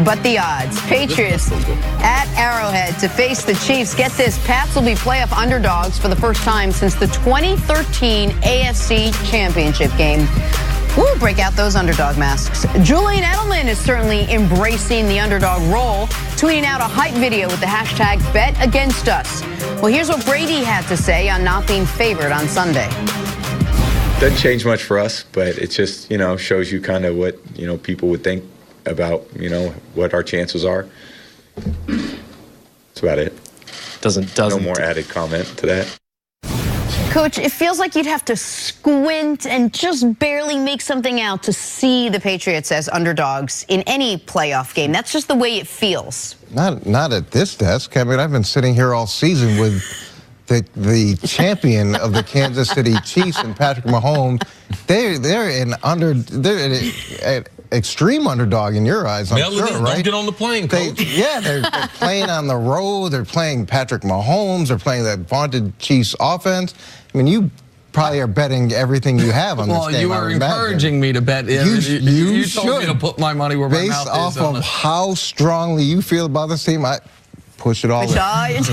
but the odds. Patriots at Arrowhead to face the Chiefs. Get this, Pats will be playoff underdogs for the first time since the 2013 AFC Championship game. We'll break out those underdog masks. Julian Edelman is certainly embracing the underdog role, tweeting out a hype video with the hashtag #BetAgainstUs. Well, here's what Brady had to say on not being favored on Sunday. Doesn't change much for us, but it just, shows you kind of what, people would think about, what our chances are. That's about it. Doesn't no more added comment to that. Coach, it feels like you'd have to squint and just barely make something out to see the Patriots as underdogs in any playoff game. That's just the way it feels. Not at this desk. I mean, I've been sitting here all season with the champion of the Kansas City Chiefs and Patrick Mahomes. They're an extreme underdog in your eyes, I'm sure, right? Don't get on the plane, Coach. They're playing on the road. They're playing Patrick Mahomes. They're playing that vaunted Chiefs offense. I mean, you probably are betting everything you have on this game. Well, you were encouraging me to bet. You told me to put my money where my mouth is. Based off of how strongly you feel about this team, push it all in. That's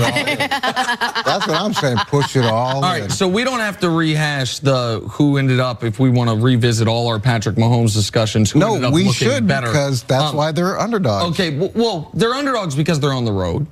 what I'm saying. Push it all in. All right, so we don't have to rehash the who ended up if we want to revisit all our Patrick Mahomes discussions. No, we should, because that's why they're underdogs. Okay, well, they're underdogs because they're on the road.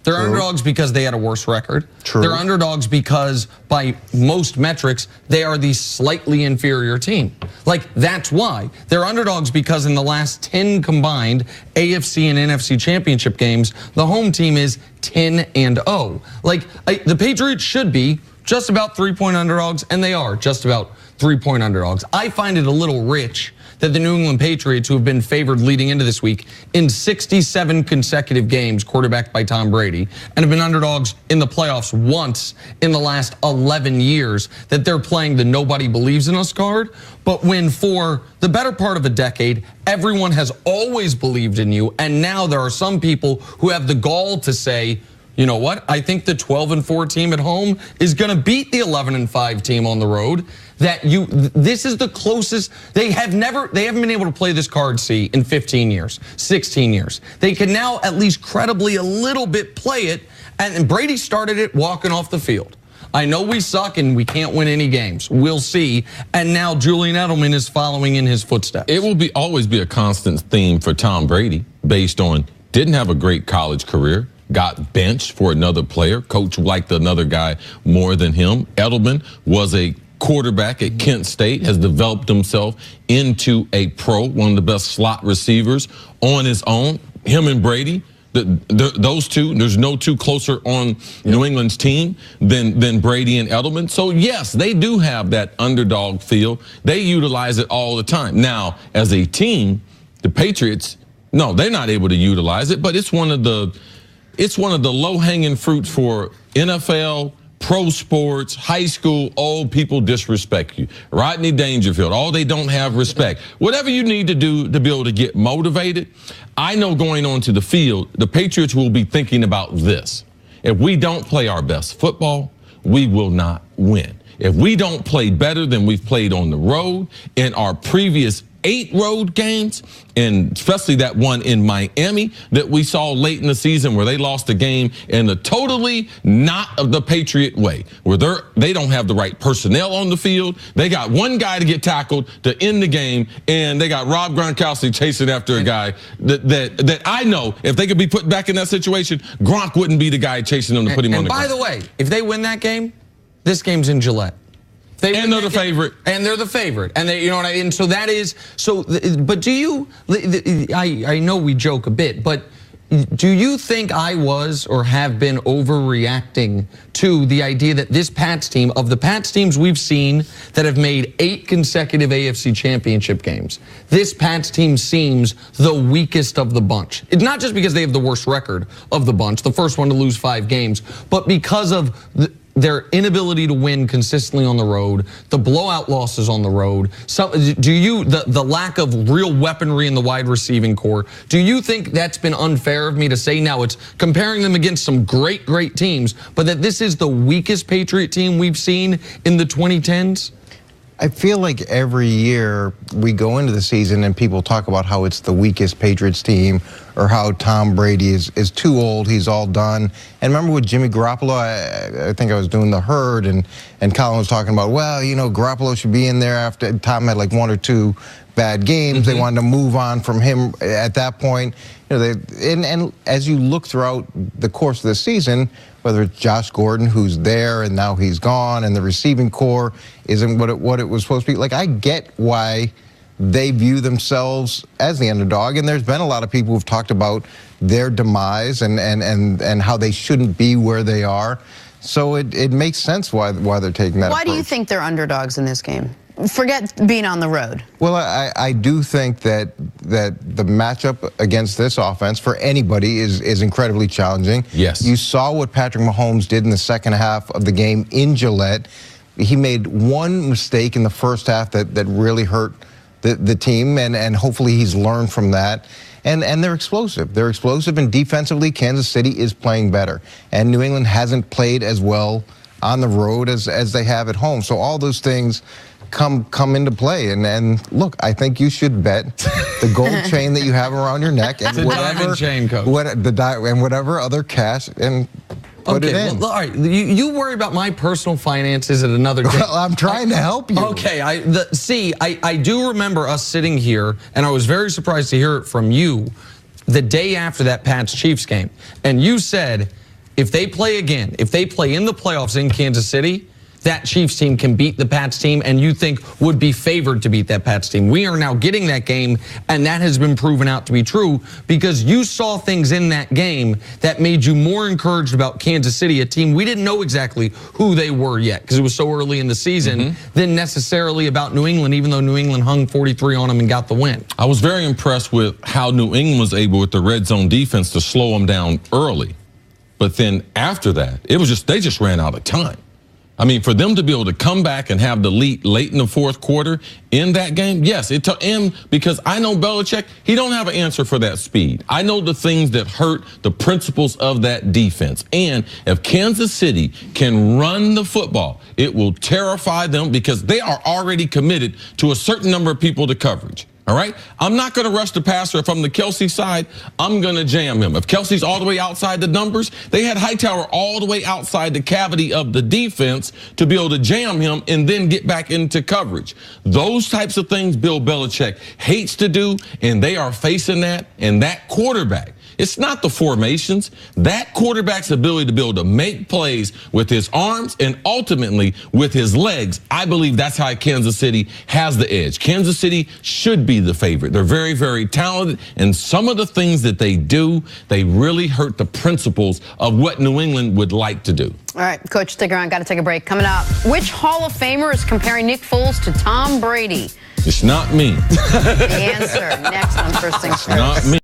They're underdogs because they had a worse record. True. They're underdogs because, by most metrics, they are the slightly inferior team. Like, that's why. They're underdogs because in the last 10 combined AFC and NFC championship games, the home team is 10-0. Like, the Patriots should be just about 3-point underdogs, and they are just about 3-point underdogs. I find it a little rich that the New England Patriots, who have been favored leading into this week in 67 consecutive games, quarterbacked by Tom Brady, and have been underdogs in the playoffs once in the last 11 years, that they're playing the nobody believes in us card. But when for the better part of a decade, everyone has always believed in you, and now there are some people who have the gall to say, you know what? I think the 12-4 team at home is going to beat the 11-5 team on the road. This is the closest they haven't been able to play this card, in 15 years, 16 years. They can now at least credibly a little bit play it, and Brady started it walking off the field. I know we suck and we can't win any games. We'll see. And now Julian Edelman is following in his footsteps. It will always be a constant theme for Tom Brady, based on didn't have a great college career. Got benched for another player. Coach liked another guy more than him. Edelman was a quarterback at Kent State, has developed himself into a pro, one of the best slot receivers on his own. Him and Brady, those two, there's no two closer on New England's team than Brady and Edelman. So, yes, they do have that underdog feel. They utilize it all the time. Now, as a team, the Patriots, no, they're not able to utilize it, but it's one of the low-hanging fruits for NFL, pro sports, high school. Old people disrespect you. Rodney Dangerfield, they don't have respect. Whatever you need to do to be able to get motivated, I know going onto the field, the Patriots will be thinking about this. If we don't play our best football, we will not win. If we don't play better than we've played on the road in our previous 8 road games, and especially that one in Miami that we saw late in the season where they lost the game in the totally not of the Patriot way, where they don't have the right personnel on the field. They got one guy to get tackled to end the game, and they got Rob Gronkowski chasing after a guy that I know if they could be put back in that situation, Gronk wouldn't be the guy chasing them to put him on the ground. And by the way, if they win that game, this game's in Gillette. And they're the favorite. And they're the favorite. And you know what I mean? So that is, but do you, I know we joke a bit, but do you think I was or have been overreacting to the idea that this Pats team, of the Pats teams we've seen that have made 8 consecutive AFC championship games, this Pats team seems the weakest of the bunch? It's not just because they have the worst record of the bunch, the first one to lose 5 games, but because of their inability to win consistently on the road, the blowout losses on the road. The lack of real weaponry in the wide receiving core, do you think that's been unfair of me to say? Now it's comparing them against some great teams, but that this is the weakest Patriot team we've seen in the 2010s? I feel like every year we go into the season and people talk about how it's the weakest Patriots team or how Tom Brady is too old, he's all done. And remember with Jimmy Garoppolo, I think I was doing the herd and Colin was talking about, well, you know, Garoppolo should be in there after Tom had like 1 or 2 bad games. They wanted to move on from him at that point. You know, and as you look throughout the course of the season, whether it's Josh Gordon, who's there and now he's gone, and the receiving core isn't what it was supposed to be. Like, I get why they view themselves as the underdog, and there's been a lot of people who've talked about their demise and how they shouldn't be where they are. So it makes sense why they're taking that approach. Why do you think they're underdogs in this game? Forget being on the road. Well, I do think that the matchup against this offense for anybody is incredibly challenging. Yes. You saw what Patrick Mahomes did in the second half of the game in Gillette. He made one mistake in the first half that really hurt the team, and hopefully he's learned from that. And they're explosive. They're explosive, and defensively, Kansas City is playing better. And New England hasn't played as well on the road as they have at home. So all those things come into play, and look, I think you should bet the gold chain that you have around your neck and whatever chain, Coach. And whatever other cash and put it in. Well, all right, you worry about my personal finances at another day. Well, I'm trying to help you. Okay, I do remember us sitting here, and I was very surprised to hear it from you the day after that Pats-Chiefs game, and you said if they play again, if they play in the playoffs in Kansas City, that Chiefs team can beat the Pats team, and you think would be favored to beat that Pats team. We are now getting that game, and that has been proven out to be true because you saw things in that game that made you more encouraged about Kansas City, a team we didn't know exactly who they were yet because it was so early in the season, than necessarily about New England, even though New England hung 43 on them and got the win. I was very impressed with how New England was able with the red zone defense to slow them down early. But then after that, it was just they just ran out of time. I mean, for them to be able to come back and have the lead late in the fourth quarter in that game, yes, it took him because I know Belichick, he don't have an answer for that speed. I know the things that hurt the principles of that defense. And if Kansas City can run the football, it will terrify them because they are already committed to a certain number of people to coverage. All right? I'm not going to rush the passer. If I'm the Kelsey side, I'm going to jam him. If Kelsey's all the way outside the numbers, they had Hightower all the way outside the cavity of the defense to be able to jam him and then get back into coverage. Those types of things Bill Belichick hates to do, and they are facing that. And that quarterback, it's not the formations. That quarterback's ability to be able to make plays with his arms and ultimately with his legs, I believe that's how Kansas City has the edge. Kansas City should be the favorite. They're very, very talented, and some of the things that they do, they really hurt the principles of what New England would like to do. All right, Coach, stick around. Got to take a break. Coming up, which Hall of Famer is comparing Nick Foles to Tom Brady? It's not me. The answer next on First Things First. Not me.